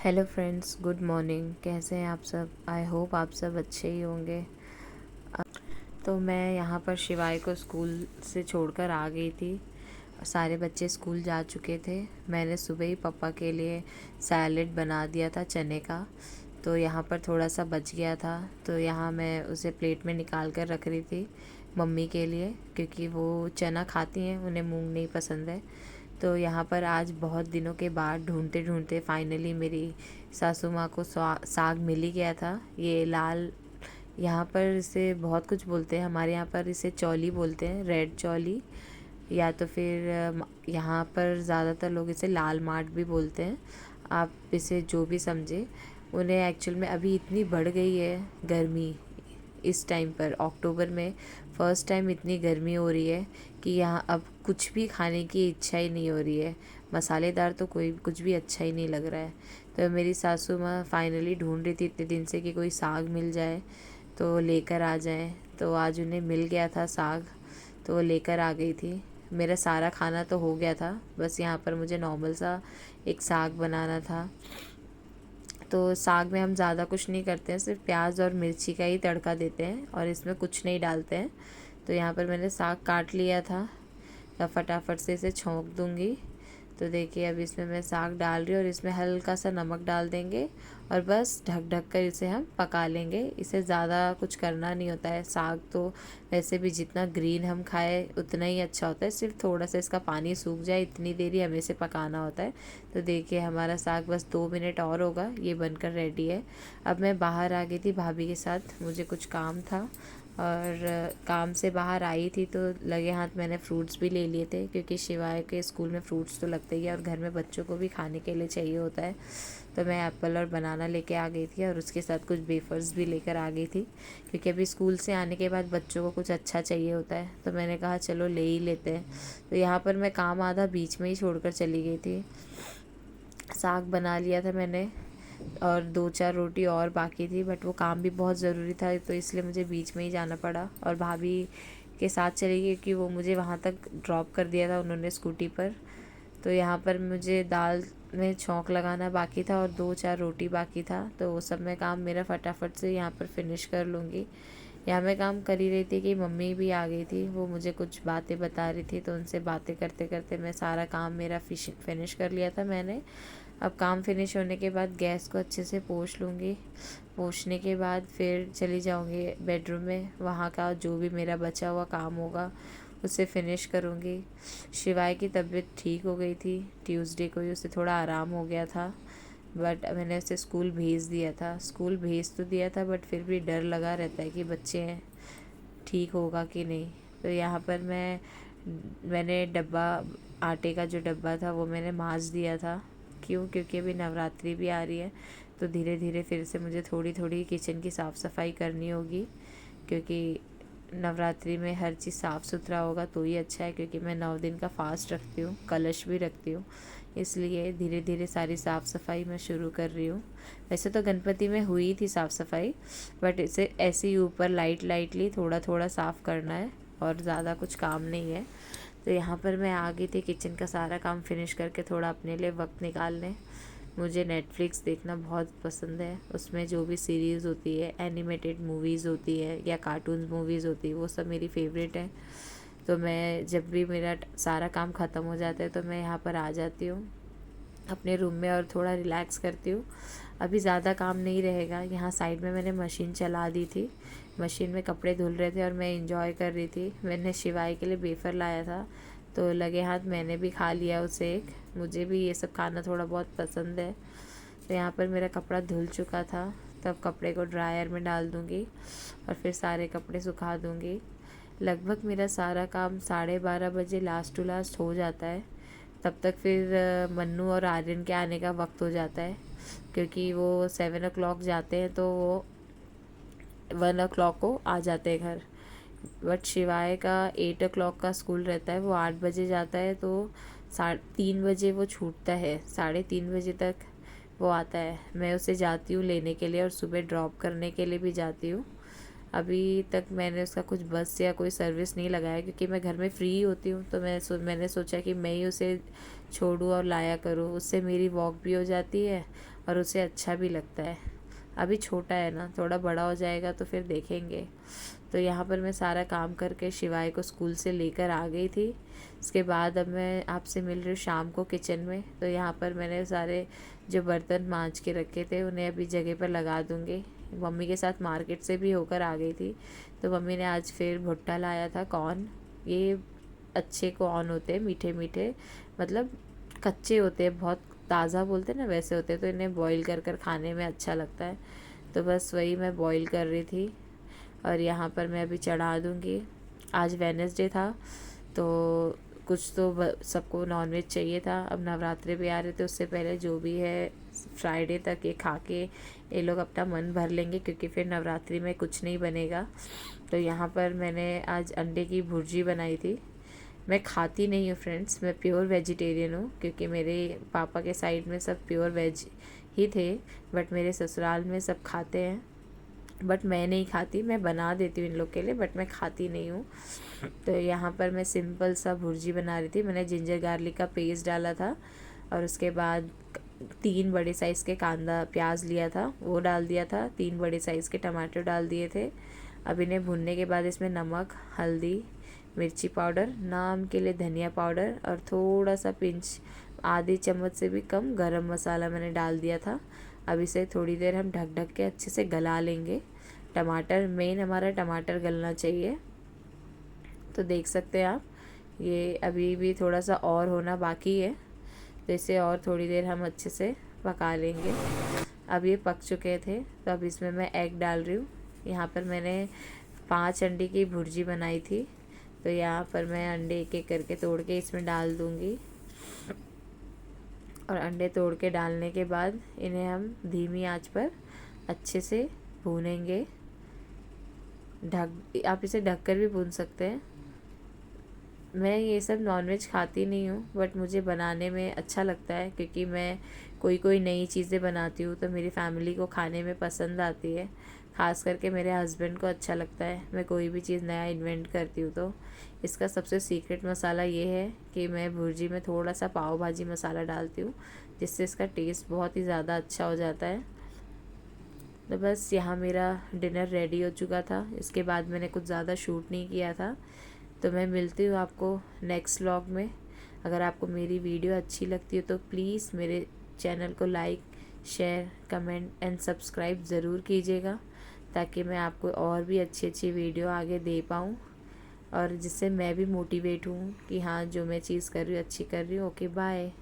Hello friends, good morning. कैसे हैं आप सब? आई होप आप सब अच्छे ही होंगे। तो मैं यहाँ पर शिवाय को स्कूल से छोड़कर आ गई थी। सारे बच्चे स्कूल जा चुके थे। मैंने सुबह ही पापा के लिए सैलेड बना दिया था चने का। तो यहाँ पर थोड़ा सा बच गया था, तो यहाँ मैं उसे प्लेट में निकाल कर रख रही थी मम्मी के लिए, क्योंकि वो चना खाती हैं, उन्हें मूंग नहीं पसंद है। तो यहाँ पर आज बहुत दिनों के बाद ढूंढते ढूंढते फाइनली मेरी सासू माँ को साग मिल ही गया था। ये लाल, यहाँ पर इसे बहुत कुछ बोलते हैं, हमारे यहाँ पर इसे चौली बोलते हैं, रेड चौली, या तो फिर यहाँ पर ज़्यादातर लोग इसे लाल माठ भी बोलते हैं। आप इसे जो भी समझे। उन्हें एक्चुअल में अभी इतनी बढ़ गई है गर्मी, इस टाइम पर अक्टूबर में फ़र्स्ट टाइम इतनी गर्मी हो रही है कि यहाँ अब कुछ भी खाने की इच्छा ही नहीं हो रही है। मसालेदार तो कोई कुछ भी अच्छा ही नहीं लग रहा है। तो मेरी सासू माँ फाइनली ढूंढ रही थी इतने दिन से कि कोई साग मिल जाए तो लेकर आ जाएं। तो आज उन्हें मिल गया था साग, तो वो लेकर आ गई थी। मेरा सारा खाना तो हो गया था, बस यहाँ पर मुझे नॉर्मल सा एक साग बनाना था। तो साग में हम ज़्यादा कुछ नहीं करते हैं, सिर्फ प्याज और मिर्ची का ही तड़का देते हैं और इसमें कुछ नहीं डालते हैं। तो यहाँ पर मैंने साग काट लिया था, अब फटाफट से इसे छोंक दूँगी। तो देखिए अब इसमें मैं साग डाल रही हूँ और इसमें हल्का सा नमक डाल देंगे और बस ढक ढक कर इसे हम पका लेंगे। इसे ज़्यादा कुछ करना नहीं होता है। साग तो वैसे भी जितना ग्रीन हम खाए उतना ही अच्छा होता है, सिर्फ थोड़ा सा इसका पानी सूख जाए इतनी देर ही हमें इसे पकाना होता है। तो देखिए हमारा साग बस 2 मिनट और होगा, ये बनकर रेडी है। अब मैं बाहर आ गई थी भाभी के साथ, मुझे कुछ काम था और काम से बाहर आई थी तो लगे हाथ मैंने फ्रूट्स भी ले लिए थे, क्योंकि शिवाय के स्कूल में फ्रूट्स तो लगते ही है और घर में बच्चों को भी खाने के लिए चाहिए होता है। तो मैं एप्पल और बनाना लेके आ गई थी और उसके साथ कुछ वेफर्स भी लेकर आ गई थी, क्योंकि अभी स्कूल से आने के बाद बच्चों को कुछ अच्छा चाहिए होता है। तो मैंने कहा चलो ले ही लेते हैं। तो यहाँ पर मैं काम आधा बीच में ही छोड़कर चली गई थी। साग बना लिया था मैंने और 2-4 रोटी और बाकी थी, बट वो काम भी बहुत ज़रूरी था तो इसलिए मुझे बीच में ही जाना पड़ा और भाभी के साथ चली गई कि वो मुझे वहाँ तक ड्रॉप कर दिया था उन्होंने स्कूटी पर। तो यहाँ पर मुझे दाल में छौंक लगाना बाकी था और 2-4 रोटी बाकी था, तो वो सब मैं काम मेरा फटाफट से यहाँ पर फिनिश कर लूँगी। यहाँ मैं काम कर ही रही थी कि मम्मी भी आ गई थी, वो मुझे कुछ बातें बता रही थी, तो उनसे बातें करते करते मैं सारा काम मेरा फिनिश कर लिया था मैंने। अब काम फिनिश होने के बाद गैस को अच्छे से पोंछ लूँगी। पोंछने के बाद फिर चली जाऊँगी बेडरूम में, वहाँ का जो भी मेरा बचा हुआ काम होगा उसे फिनिश करूँगी। शिवाय की तबीयत ठीक हो गई थी, ट्यूसडे को ही उसे थोड़ा आराम हो गया था, बट मैंने उसे स्कूल भेज दिया था। स्कूल भेज तो दिया था बट फिर भी डर लगा रहता है कि बच्चे ठीक होगा कि नहीं। तो यहाँ पर मैंने डब्बा, आटे का जो डब्बा था वो मैंने मांज दिया था। क्यों? क्योंकि अभी नवरात्रि भी आ रही है, तो धीरे धीरे फिर से मुझे थोड़ी थोड़ी किचन की साफ़ सफाई करनी होगी, क्योंकि नवरात्रि में हर चीज़ साफ़ सुथरा होगा तो ही अच्छा है। क्योंकि मैं 9 दिन का फास्ट रखती हूँ, कलश भी रखती हूँ, इसलिए धीरे धीरे सारी साफ़ सफाई मैं शुरू कर रही हूँ। वैसे तो गणपति में हुई थी साफ़ सफाई, बट इसे ऐसे ही ऊपर लाइटली थोड़ा थोड़ा साफ़ करना है और ज़्यादा कुछ काम नहीं है। तो यहाँ पर मैं आ गई थी किचन का सारा काम फिनिश करके थोड़ा अपने लिए वक्त निकालने। मुझे नेटफ्लिक्स देखना बहुत पसंद है, उसमें जो भी सीरीज़ होती है, एनिमेटेड मूवीज़ होती है या कार्टून मूवीज़ होती है, वो सब मेरी फेवरेट है। तो मैं जब भी मेरा सारा काम ख़त्म हो जाता है तो मैं यहाँ पर आ जाती हूँ अपने रूम में और थोड़ा रिलैक्स करती हूँ। अभी ज़्यादा काम नहीं रहेगा। यहाँ साइड में मैंने मशीन चला दी थी, मशीन में कपड़े धुल रहे थे और मैं इंजॉय कर रही थी। मैंने शिवाय के लिए वेफ़र लाया था, तो लगे हाथ मैंने भी खा लिया उसे एक। मुझे भी ये सब खाना थोड़ा बहुत पसंद है। तो यहाँ पर मेरा कपड़ा धुल चुका था, तब कपड़े को ड्रायर में डाल दूँगी और फिर सारे कपड़े सुखा दूँगी। लगभग मेरा सारा काम 12:30 बजे लास्ट टू लास्ट हो जाता है। तब तक फिर मन्नू और आर्यन के आने का वक्त हो जाता है, क्योंकि वो 7 o'clock जाते हैं तो वो 1 o'clock को आ जाते हैं घर। बट शिवाय का 8 o'clock का स्कूल रहता है, वो 8 बजे जाता है, तो 3:30 वो छूटता है, 3:30 तक वो आता है। मैं उसे जाती हूँ लेने के लिए और सुबह ड्रॉप करने के लिए भी जाती हूँ। अभी तक मैंने उसका कुछ बस या कोई सर्विस नहीं लगाया, क्योंकि मैं घर में फ्री होती हूँ, तो मैंने सोचा कि मैं ही उसे छोड़ूँ और लाया करूँ, उससे मेरी वॉक भी हो जाती है और उसे अच्छा भी लगता है। अभी छोटा है ना, थोड़ा बड़ा हो जाएगा तो फिर देखेंगे। तो यहाँ पर मैं सारा काम करके शिवाय को स्कूल से लेकर आ गई थी। इसके बाद अब मैं आपसे मिल रही हूँ शाम को किचन में। तो यहाँ पर मैंने सारे जो बर्तन मांज के रखे थे उन्हें अभी जगह पर लगा दूँगी। मम्मी के साथ मार्केट से भी होकर आ गई थी, तो मम्मी ने आज फिर भुट्टा लाया था कॉर्न। ये अच्छे कॉर्न होते हैं, मीठे मीठे, मतलब कच्चे होते हैं, बहुत ताज़ा बोलते हैं ना वैसे होते हैं, तो इन्हें बॉईल कर कर खाने में अच्छा लगता है। तो बस वही मैं बॉईल कर रही थी और यहाँ पर मैं अभी चढ़ा दूँगी। आज वेडनेसडे था, तो कुछ तो सबको नॉनवेज चाहिए था। अब नवरात्रि भी आ रहे थे, उससे पहले जो भी है फ्राइडे तक ये खा के ये लोग अपना मन भर लेंगे, क्योंकि फिर नवरात्रि में कुछ नहीं बनेगा। तो यहाँ पर मैंने आज अंडे की भुर्जी बनाई थी। मैं खाती नहीं हूँ फ्रेंड्स, मैं प्योर वेजिटेरियन हूँ, क्योंकि मेरे पापा के साइड में सब प्योर वेज ही थे, बट मेरे ससुराल में सब खाते हैं। बट मैं नहीं खाती, मैं बना देती हूँ इन लोग के लिए, बट मैं खाती नहीं हूँ। तो यहाँ पर मैं सिंपल सा भुर्जी बना रही थी। मैंने जिंजर गार्लिक का पेस्ट डाला था और उसके बाद 3 बड़े साइज़ के कांदा प्याज लिया था, वो डाल दिया था। 3 बड़े साइज़ के टमाटर डाल दिए थे। अब इन्हें भुनने के बाद इसमें नमक, हल्दी, मिर्ची पाउडर, नाम के लिए धनिया पाउडर और थोड़ा सा पिंच, आधी चम्मच से भी कम गरम मसाला मैंने डाल दिया था। अब इसे थोड़ी देर हम ढक ढक के अच्छे से गला लेंगे। टमाटर मेन, हमारा टमाटर गलना चाहिए। तो देख सकते हैं आप, ये अभी भी थोड़ा सा और होना बाकी है, तो इसे और थोड़ी देर हम अच्छे से पका लेंगे। अब ये पक चुके थे, तो अब इसमें मैं एग डाल रही हूँ। यहाँ पर मैंने 5 अंडे की भुर्जी बनाई थी, तो यहाँ पर मैं अंडे एक एक करके तोड़ के इसमें डाल दूँगी। और अंडे तोड़ के डालने के बाद इन्हें हम धीमी आंच पर अच्छे से भूनेंगे। आप इसे ढककर भी भून सकते हैं। मैं ये सब नॉनवेज खाती नहीं हूँ, बट मुझे बनाने में अच्छा लगता है, क्योंकि मैं कोई कोई नई चीज़ें बनाती हूँ तो मेरी फैमिली को खाने में पसंद आती है। ख़ास करके मेरे हस्बैंड को अच्छा लगता है मैं कोई भी चीज़ नया इन्वेंट करती हूँ। तो इसका सबसे सीक्रेट मसाला ये है कि मैं भुर्जी में थोड़ा सा पाव भाजी मसाला डालती हूँ, जिससे इसका टेस्ट बहुत ही ज़्यादा अच्छा हो जाता है। तो बस यहाँ मेरा डिनर रेडी हो चुका था। इसके बाद मैंने कुछ ज़्यादा शूट नहीं किया था। तो मैं मिलती हूँ आपको नेक्स्ट व्लॉग में। अगर आपको मेरी वीडियो अच्छी लगती है तो प्लीज़ मेरे चैनल को like, share, comment and subscribe ज़रूर कीजिएगा, ताकि मैं आपको और भी अच्छी अच्छी वीडियो आगे दे पाऊँ, और जिससे मैं भी मोटिवेट हूँ कि हाँ, जो मैं चीज़ कर रही हूँ अच्छी कर रही हूँ। Okay, bye.